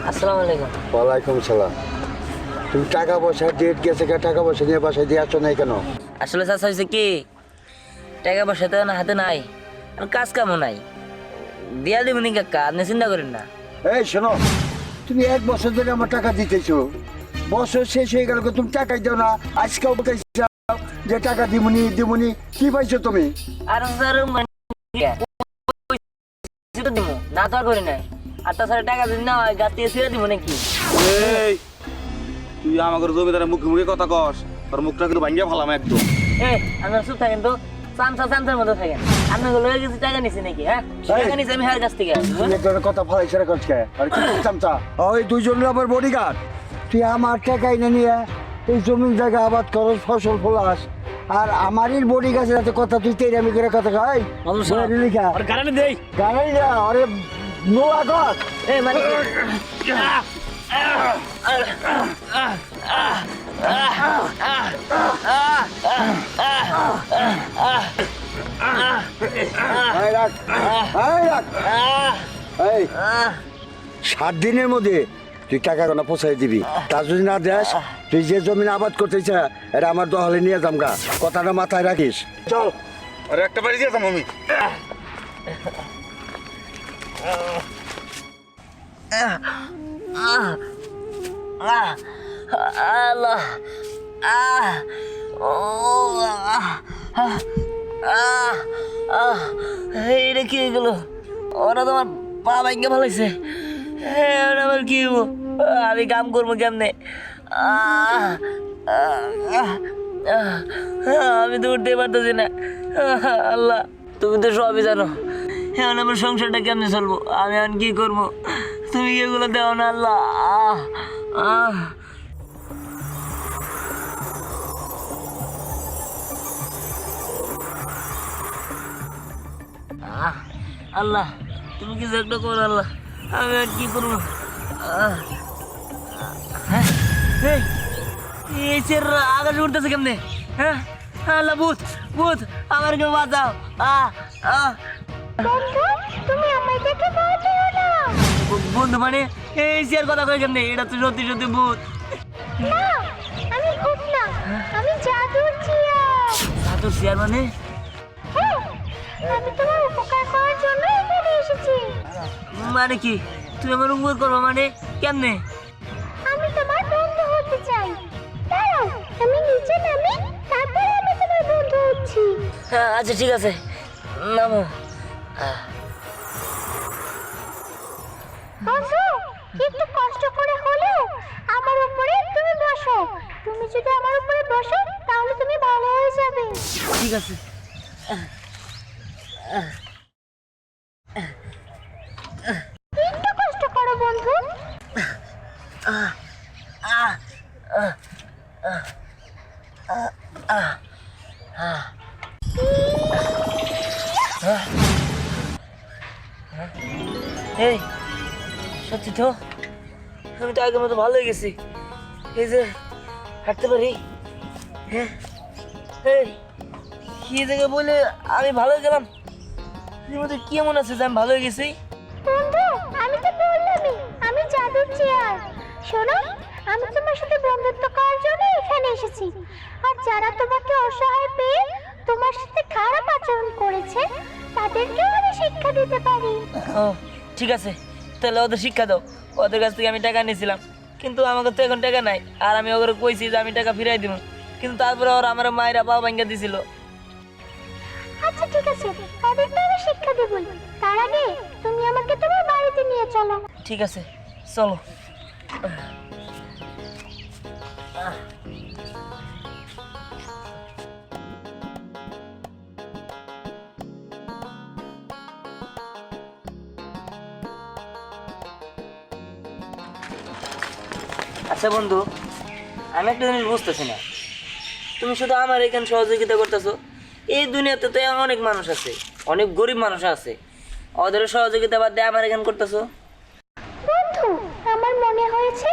আসসালামু আলাইকুম। ওয়ালাইকুম সালাম। তুমি টাকা পয়সা ডেট গেছে, টাকা পয়সা নিয়ে বাসায় দিয়ে আসছো নাই কেন? আসলে চাচা হয়েছে কি, টাকা পয়সা তো হাতে নাই, আর কাজ কামও নাই, দিয়া দিবনি কাকা, আপনি চিন্তা করেন না। এই শোনো, তুমি 1 বছর ধরে আমার টাকা দিতেছো, বছর শেষ হয়ে গেল তুমি টাকাই দাও না। আজকেও বলতেছো যে টাকা দিমুনি দিমুনি, কি পাইছো তুমি? আর স্যার দিব না তো আর করি নাই, আর তাছাড়া টাকা যদি না হয় গাছ থেকে ছেড়ে দিব নাকি? এই তুই আমাকে জমিদারের মুখে মুখে কথা কস, তোর মুখটা কিন্তু ভাঙ্গিয়া ফেলাম একদম। আপনার চুপ থাকেন তো, চামচার মতো থাকেন। আপনি লয়ে গেছি টাকা নিছি নাকি? হ্যাঁ, টাকা নিছি আমি হার কাছ থেকে। তুমি একটা কথা ফলাইছে রে কচকে, আর কি চামচা? ওই দুইজন আমার বডিগার্ড, তুই আমার টাকা এনে নিয়ে এই জমির জায়গা আবাদ করস, ফসল ফলাস, আর আমারই বডি গাছের হাতে কথা তুই তেরামি করে কথা কয়। লিখা গাড়ি দেই গাড়ি যা, আরে নো আগত মানে এই রাখ, এই রাখ, এই 7 দিনের মধ্যে তুই টাকা গোনা পৌঁছাই দিবি। তা যদি না দেস, তুই যে জমিন আবাদ করতেছ এটা আমার দহলে নিয়ে যামগা, কথাটা মাথায় রাখিস। চল। আরে একটা বাড়ি যেতাম আমি। আল্লাহ, এইটা কি গেল? ওরা তো আমার পা ভাঙ্গে ভালাইছে, আমার কি হবো? আমি কাম করবো কেমনে? আমি তো উঠতে পারতেছি না। আল্লাহ, তুমি তো সবই জানো, এখন আমার সংসারটা কেমনে চলবো? আমি এখন কি করবো? তুমি কি এগুলো দেও না আল্লাহ? আল্লাহ, তুমি কিছু একটা করো আল্লাহ, আমি আর কি করবো? এই চের আকাশে উঠতেছে কেমনে? হ্যাঁ আল্লাহ, ভূত ভূত, আমার কেউ বাঁচাও। তুমি আমায় দেখে ভয় পেও না। বন্ধু মানে এই চেয়ার কথা কই কেমনে? এটা তো সত্যি সত্যি ভূত। না, আমি ভূত না, আমি জাদুর চেয়ার। জাদুর চেয়ার মানে? হ্যাঁ, আমি তোমার উপকার করার জন্য এখানে এসেছি। মানে কি? তুমি আমার উপর করবো মানে কেমনে? আমি তোমার বন্ধু হতে চাই। দাঁড়াও, আমি নিচে নামি, তারপর আমি তোমার বন্ধু হচ্ছি। আচ্ছা ঠিক আছে, নামো। বসো, একটু কষ্ট করে হলেও আমার উপরে তুমি বসো। তুমি যদি আমার উপরে বসো তাহলে তুমি ভালো হয়ে যাবে। ঠিক আছে। একটু কষ্ট করো বন্ধু। এই সত্যি তো, আমি তো আগের মতো ভালো হয়ে গেছি। এই যে হাঁটতে পারি। হ্যাঁ, এই কি জায়গায় বলে আমি ভালো হয়ে গেলাম? এর মধ্যে কি এমন আছে যে আমি ভালো হয়ে গেছি? বন্ধু, আমি তো বললামই আমি জাদুর চেয়ার। শোনো, আমি তোমার সাথে বন্ধুত্ব করার জন্য এখানে এসেছি। আর যারা তোমাকে অসহায় পেয়ে তোমার সাথে খারাপ আচরণ করেছে তাদেরকেও আমি শিক্ষা দিতে পারি। ও ঠিক আছে, তাহলে ওদের শিক্ষা দাও। ওদের কাছ থেকে আমি টাকা নিয়েছিলাম, কিন্তু আমাকে তো এখন টাকা নাই। আর আমি ওদের কইছি যে আমি টাকা ফিরাই দিব, কিন্তু তারপরে ওরা আমার মায়েরা পা ভাঙ্গা দিছিল। আচ্ছা ঠিক আছে, ওদেরকে আমি শিক্ষা দেবই। তার আগে তুমি আমাকে তোমার বাড়িতে নিয়ে চলো। ঠিক আছে, চলো। আচ্ছা বন্ধু, আমি একটা জিনিস বুঝতেছি না, তুমি শুধু আমার এখানে সহযোগিতা করতেছো, এই দুনিয়াতে তো অনেক মানুষ আছে, অনেক গরিব মানুষ আছে, ওদের সহযোগিতা বাদ দিয়ে আমার এখানে করতেছো। বন্ধু, আমার মনে হয়েছে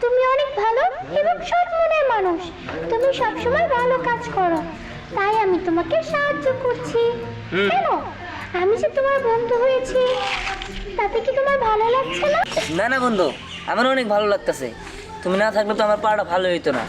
তুমি অনেক ভালো এবং সৎ মনের মানুষ। তুমি সবসময় ভালো কাজ করো, তাই আমি তোমাকে সাহায্য করছি। কেন, আমি যে তোমার বন্ধু হয়েছি তাতে কি তোমার ভালো লাগছে না? না না বন্ধু, আমার অনেক ভালো লাগতেছে। তুমি না থাকলে তো আমার পাড়াটা ভালো হইতো না।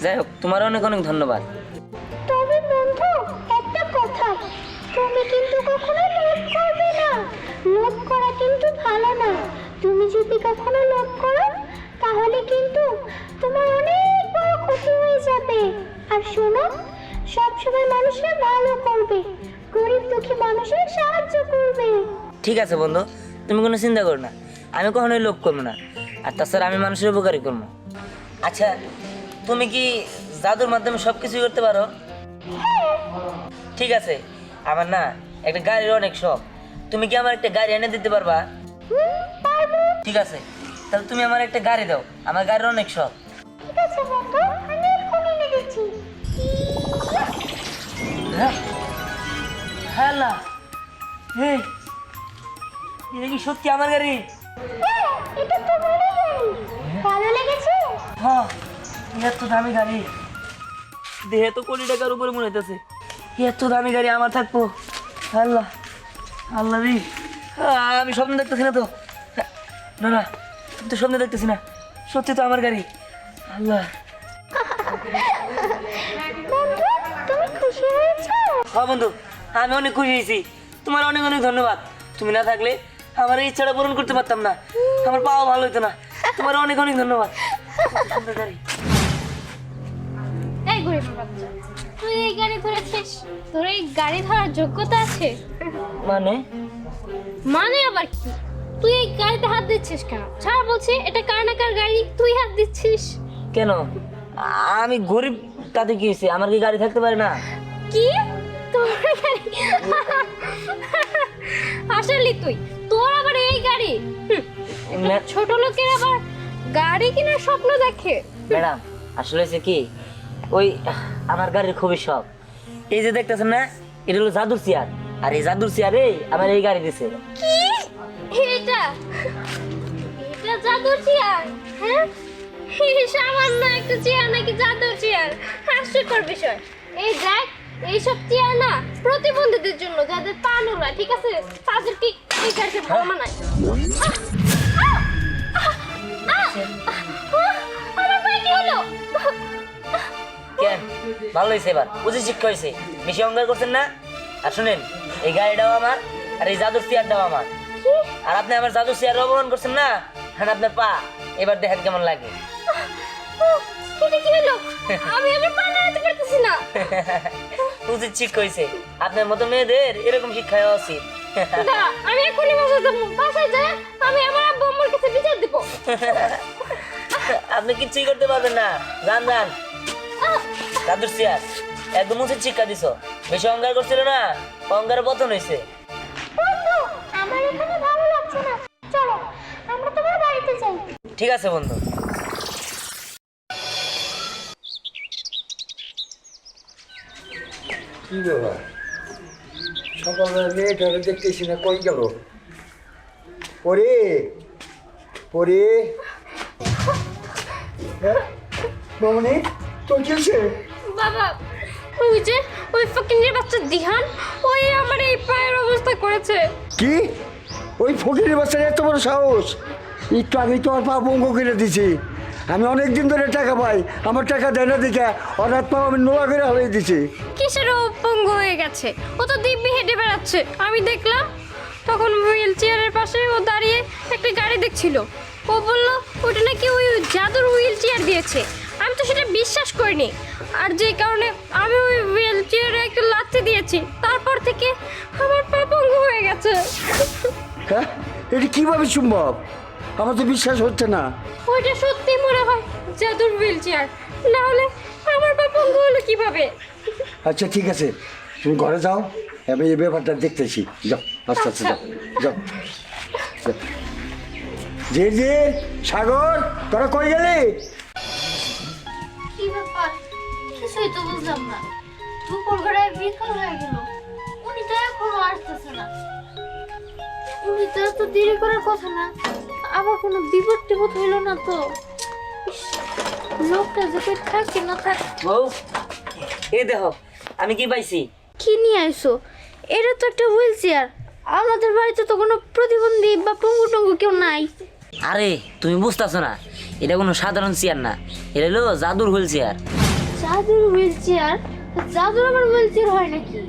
যাই হোক, তোমার অনেক অনেক ধন্যবাদ। তবে বন্ধু, একটা কথা, তুমি কিন্তু কখনো লোভ করবে না। লোভ করা কিন্তু ভালো না। তুমি যদি কখনো লোভ করো তাহলে কিন্তু তোমার অনেক বড় ক্ষতি হয়ে যাবে। আর শোনো, সবসময় মানুষের ভালো করবে, গরিব দুঃখী মানুষের সাহায্য করবে। ঠিক আছে বন্ধু, তুমি কোনো চিন্তা করো না, আমি কখনোই লোভ করবো না। আর তাছাড়া আমি মানুষের উপকারই করবো। আচ্ছা, তুমি কি জাদুর মাধ্যমে সব কিছুই করতে পারো? ঠিক আছে, আমার না একটা গাড়ির অনেক শখ। তুমি কি আমার একটা গাড়ি এনে দিতে পারবা? পারবো। ঠিক আছে, তাহলে তুমি আমার একটা গাড়ি দাও, আমার গাড়ির অনেক শখ। ঠিক আছে বন্ধু, আমি এক্ষুনি এনে দিচ্ছি। হ্যাঁ হ্যাঁ লা, এই এটা কি সত্যি আমার গাড়ি? হ্যাঁ, এটা তোমারই গাড়ি। ভালো লেগেছে? হ্যাঁ, এত দামি গাড়ি, দেহে তো কোটি টাকার উপরে মনে হইতেছে। এত দামি গাড়ি আমার থাকবো? আল্লাহ আল্লাহ রে, আমি স্বপ্ন দেখতেছি না তো? না না, আমি তো স্বপ্ন দেখতেছি না, সত্যি তো আমার গাড়ি। আল্লাহ। বন্ধু, তুমি খুশি হয়েছো? হ্যাঁ বন্ধু, আমি অনেক খুশি হয়েছি। তোমার অনেক অনেক ধন্যবাদ। তুমি না থাকলে আমার এই ইচ্ছাটা পূরণ করতে পারতাম না, আমার পাওয়া ভালো হতো না। তোমার অনেক অনেক ধন্যবাদ। সুন্দর গাড়ি। এই গরিব বাচ্চা, তুই এই গাড়ি ধরেছিস? তোর এই গাড়ি ধরার যোগ্যতা আছে? মানে? মানে আবার কি? তুই এই গাড়িতে হাত দিচ্ছিস কেন? ছাড় বলছি, এটা কার না কার গাড়ি, তুই হাত দিচ্ছিস কেন? আমি গরিব, তাতে কি হয়েছে? আমার কি গাড়ি থাকতে পারে না? কি? তোর গাড়ি? আসলে তোর আবার এই গাড়ি? ছোট লোকের আবার গাড়ি কেনার স্বপ্ন দেখে। ম্যাডাম, আসলে হয়েছে কি, ওই আমার গাড়ির খুবই শখ। এই যে দেখতেছেন না, এটা হলো জাদুর চেয়ার, আর এই জাদুর চেয়ারে আমার এই গাড়ি দিছে। কি? এটা এটা জাদুর চেয়ার? হ্যাঁ, এই সামান্য একটা চেয়ার নাকি জাদুর চেয়ার? হাস্যকর বিষয়। এই দেখ, এইসব চেয়ার না প্রতিবন্ধীদের জন্য, যাদের পা নোংরা, ঠিক আছে, তাদেরকে এই গাড়িতে ভালো মানায়। আমার পায়ে কি হলো? কেন? ভালো হয়েছে, এবার বুঝি শিক্ষা হয়েছে। বেশি অহংকার করছেন না। আর শুনেন, এই গাড়িটাও আমার, আর এই জাদুর চেয়ারটাও আমার। আর আপনি আমার জাদুর চেয়ার অবমান করছেন না, আর আপনার পা, এবার দেখেন কেমন লাগে। এটা কি হলো? আমি আমার পা নাড়াতে পারতেছি না। উচিত শিক্ষা হয়েছে। আপনার মতো মেয়েদের এরকম শিক্ষা হওয়া উচিত। দাঁড়া, আমি এখনই বাসায় যাবো। বাসায় যায় আমি আমার আব্বু আম্মুর কাছে বিচার দেবো। আপনি কিচ্ছুই করতে পারবেন না। যান যান। জাদুর চেয়ার একদম উচিত শিক্ষা দিছো। বেশি অহংকার করছিল না, অহংকারের পতন হয়েছে। বন্ধু, আমার এখানে ভালো লাগছে না, চলো আমরা তোমার বাড়িতে যাই। ঠিক আছে বন্ধু। কি ব্যাপার, সকালবেলা মেয়েটাকে দেখতেছি না, কই গেল? পরে পরে মামনি, তোর কি হয়েছে? বাবা, ওই যে ওই ফকিনের বাচ্চা দিহান, ওই আমার এই পায়ের অবস্থা করেছে। কি? ওই ফকিরের বাচ্চার এত বড় সাহস! একটু আগেই তো আর পা বঙ্গ করে দিছি। আমি অনেক দিন ধরে টাকা পাই, আমার টাকা দেয় না দেখে অর্থাৎ পা আমি নোয়া করে হারিয়ে দিছি। কিসের অপঙ্গ হয়ে গেছে? ও তো দিব্যি হেঁটে বেড়াচ্ছে, আমি দেখলাম। তখন হুইল চেয়ারের পাশে ও দাঁড়িয়ে একটা গাড়ি দেখছিল। ও বললো ওটা নাকি ওই জাদুর হুইল চেয়ার দিয়েছে। আমি তো সেটা বিশ্বাস করিনি, আর যে কারণে আমি ওই হুইল চেয়ারে একটা লাথি দিয়েছি। তারপর থেকে আমার পা পঙ্গু হয়ে গেছে। হ্যাঁ, এটা কিভাবে সম্ভব? আমার তো বিশ্বাস হচ্ছে না। ওইটা সত্যি মনে হয় জাদুর হুইল চেয়ার, না হলে আমার পা পঙ্গু হলো কিভাবে? আচ্ছা ঠিক আছে, তুমি ঘরে যাও, আমি এই ব্যাপারটা দেখতেছি। যাও, আস্তে আস্তে যাও, যাও যাও। যে যে সাগর, তোরা কই গেলি? কি ব্যাপার? কিছুই তো বুঝলাম না। দুপুর বেলায় বিকাল হয়ে গেল, উনি তো এখনো আসতেছে না। উনি তো এত দেরি করার কথা না। আবার কোনো বিপদ টিপদ হইল না তো? ইস, লোকটা যে কই থাকে না থাক। বউ, এই দেখো আমি কি পাইছি। কি নিয়ে আইছো? এটা তো একটা হুইল চেয়ার। আমাদের বাড়িতে তো কোনো প্রতিবন্ধী বা পঙ্গু টঙ্গু কেউ নাই। আরে তুমি বুঝতেছো না, এটা কোনো সাধারণ চেয়ার না, এটা হলো জাদুর হুইল চেয়ার। জাদুর হুইল চেয়ার? জাদুর আবার হুইল চেয়ার হয় নাকি?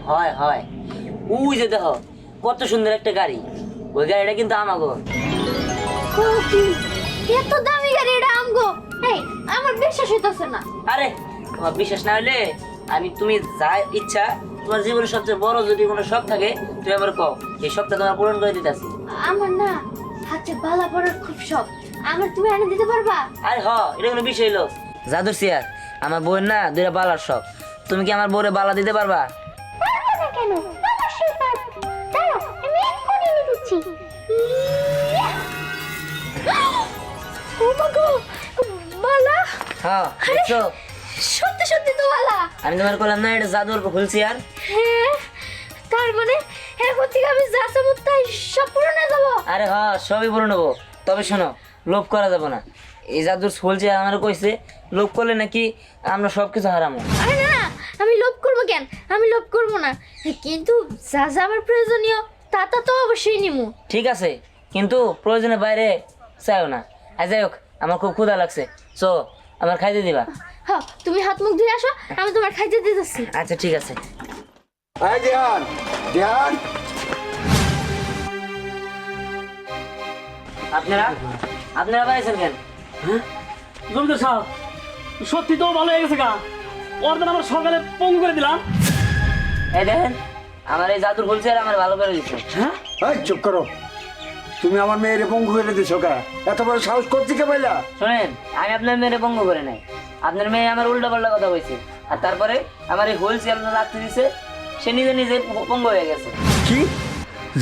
হয় হয়। ওই যে দেখো কত সুন্দর একটা গাড়ি, ওই গাড়িটা কিন্তু আমাগো। এত দামি গাড়ি এটা আমগো? এই আমার বিশ্বাস হইতাছে না। আরে তোমার বিশ্বাস না হলে তুমি যা ইচ্ছা, তোমার জীবনের সবচেয়ে বড় যদি কোনো শখ থাকে তুমি আবার কও, এই শখটা তোমার পূরণ করে দিতেছি। আমার না হাতে বালা পরার খুব শখ, আমার তুমি এনে দিতে পারবা? আরে এটা কোনো বিষয় হলো জাদুর চেয়ার, আমার বউয়ের না 2টা বালার শখ, তুমি কি আমার বউরে বালা দিতে পারবা? পারবো না কেন, অবশ্যই পারবো। দাঁড়াও, আমি এক্ষুনি এনে দিচ্ছি। ও মা গো, বালা! হ্যাঁ দেখছো, সত্যি সত্যি তো বালা। আমি তোমার বললাম না এটা জাদুর হুইল চেয়ার। হ্যাঁ, তার মানে এখন থেকে আমি যা চাবো তাই সব পূরণ হয়ে যাবো? আরে সবই পূরণ হবো, তবে শোনো লোভ করা যাবে না। এই জাদুর হুইল চেয়ার আমার কইছে লোভ করলে নাকি আমরা সবকিছু হারামো। আরে না, আমি লোভ করবো কেন? আমি লোভ করবো না, কিন্তু যা যা আমার প্রয়োজনীয় তা তা তো অবশ্যই নিমু। ঠিক আছে, কিন্তু প্রয়োজনের বাইরে চাইও না। আর যাই হোক, আমার খুব ক্ষুধা লাগছে, চো আমার খাইতে দিবা। হ্যাঁ, তুমি হাত মুখ ধুয়ে আসো, আমি তোমার খাইতে দিতেছি। আচ্ছা ঠিক আছে। এই ধ্যান ধ্যান, আপনারা পাইছেন কেন? জমিদার সাহেব, সত্যি তো ভালো হয়ে গেছে গা, ওরদিন আমরা সকালে পঙ্গু করে দিলাম। এই দেখেন, আমার এই জাদুর হুইল চেয়ার আমার ভালো করে দিচ্ছে। এই চুপ করো, তুমি আমার মেয়ের পঙ্গু করে দিছো কা? এত বড় সাহস করছি কে পাইলা? শোনেন, আমি আপনার মেয়ের পঙ্গু করে নাই, আপনার মেয়ে আমার উল্টা পাল্টা কথা কইছে, আর তারপরে আমার এই হুইল চেয়ার রাখতে দিছে, সে নিজে নিজে পঙ্গু হয়ে গেছে। কি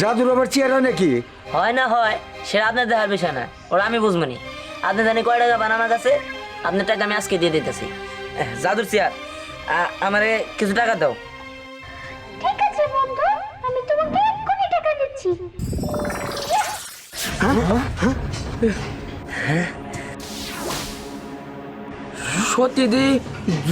জাদুর আবার চেয়ার হয় নাকি? হয় না হয় সেটা আপনার দেখার বিষয় না, ওরা আমি বুঝবনি। আপনি জানি কয় টাকা পান আমার কাছে, আপনার টাকা আমি আজকে দিয়ে দিতেছি। জাদুর চেয়ার, আমারে কিছু টাকা দাও। ঠিক আছে বন্ধু, আমি তোমাকে এক্ষুনি টাকা দিচ্ছি। সত্যি দি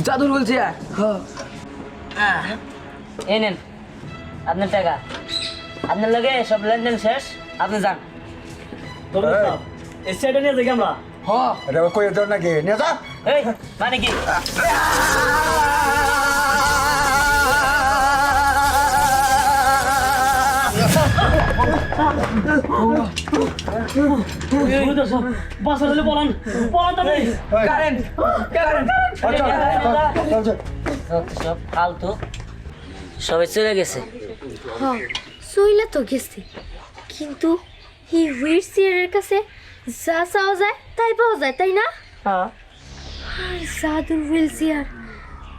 জাদুর বলছে। এই নেন আপনার টাকা, আপনার লগে সব লেনদেন শেষ, আপনি যান। জমিদার সাহেব, এই সাইডে নিয়ে যাই আমরা। এটা কই তোর নাকি নিয়ে যা। এই মানে কি? জমিদার সাহেব, বাসা হলে বলান তো নেই। সব ফালতু, সবাই চলে গেছে। হ্যাঁ, সইলা তো গেছে, কিন্তু এই হুইল চেয়ারের কাছে যা চাওয়া যায় তাই পাওয়া যায়, তাই না? হ্যাঁ, আর জাদুর হুইল চেয়ার,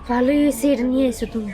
ভালোই হয়েছে এটা নিয়ে এসো তুমি।